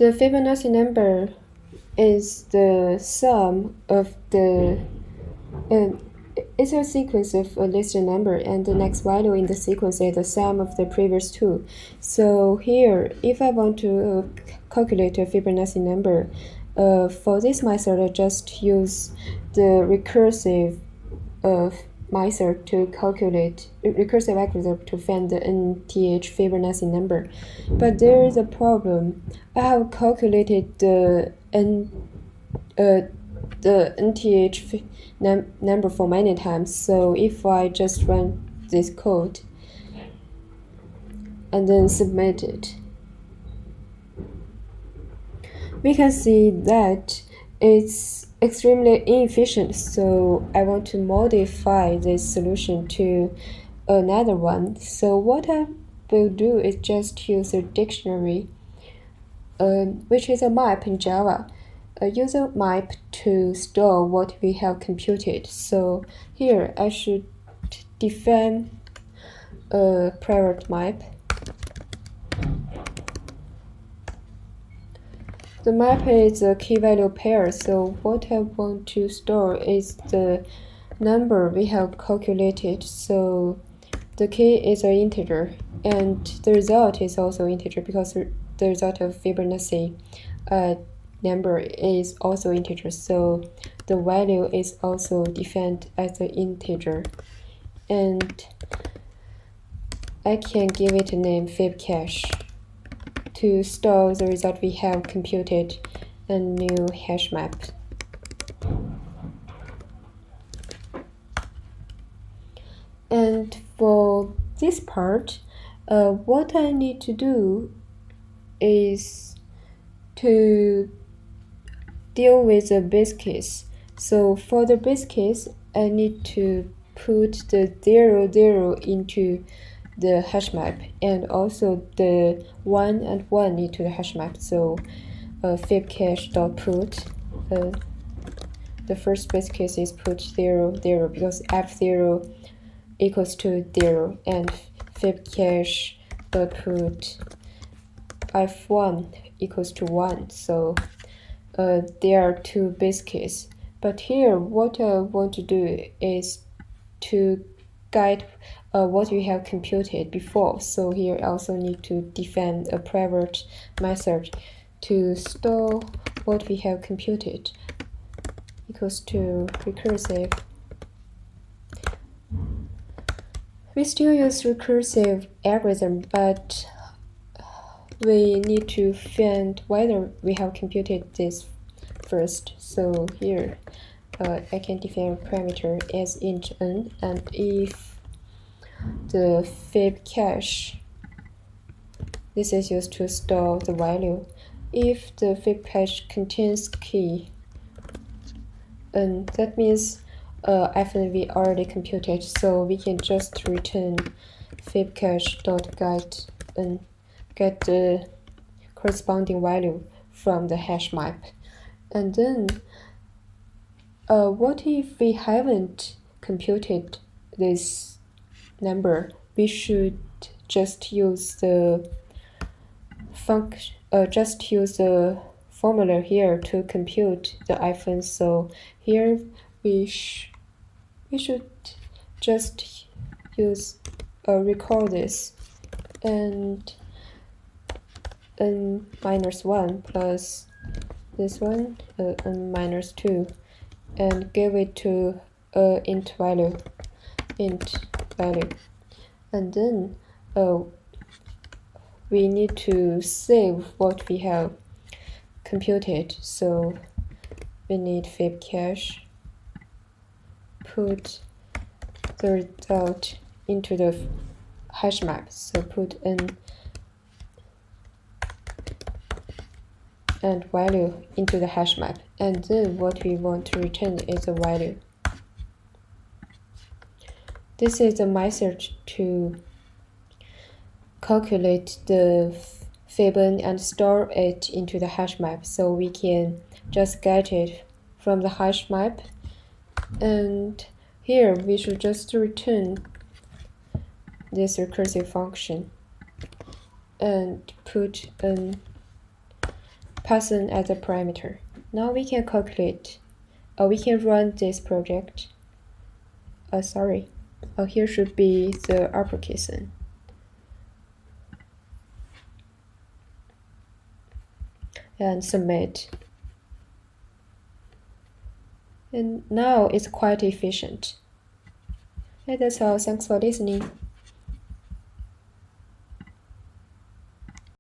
The Fibonacci number is the sum of the it's a sequence of a listed number, and the next value in the sequence is the sum of the previous two. So here, if I want to calculate a Fibonacci number, for this method, I just use the recursive method to calculate recursive algorithm to find the nth Fibonacci number. But there is a problem. I have calculated the nth number for many times. So if I just run this code and then submit it, we can see that it's extremely inefficient. So I want to modify this solution to another one. So what I will do is just use a dictionary, which is a map in Java. Use a map to store what we have computed. So here I should define a private map. The map is a key value pair, so what I want to store is the number we have calculated. So the key is an integer, and the result is also integer because the result of Fibonacci number is also integer, so the value is also defined as an integer. And I can give it a name Fibcache to store the result we have computed a new hash map. And for this part, what I need to do is to deal with the base case. So for the base case, I need to put the 0, 0 into the hash map, and also the 1 and 1 into the hash map. So fibcache.put, the first base case is put 0, 0 because f0 equals to 0, and fibcache.put f1 equals to 1. So there are two base cases. But here, what I want to do is to guide what we have computed before. So here I also need to define a private method to store what we have computed equals to recursive. We still use recursive algorithm, but we need to find whether we have computed this first. So here I can define a parameter as int n, and if the fibcache, this is used to store the value. If the fibcache contains key, and that means fn we already computed, so we can just return fibcache.get and get the corresponding value from the hash map. And then what if we haven't computed this number? We should just use the function, just use the formula here to compute the fn. So here we should just use recall this, and n minus 1 plus this one, n minus 2, and give it to int value, and then we need to save what we have computed. So we need fibcache, put the result into the hash map. So put n and value into the hash map, and then what we want to return is a value. This is a method to calculate the Fibon and store it into the hash map. So we can just get it from the hash map, and here we should just return this recursive function and put an pass in as a parameter. Now we can calculate, we can run this project. Sorry, here should be the uppercase N. And submit. And now it's quite efficient. And that's all. Thanks for listening.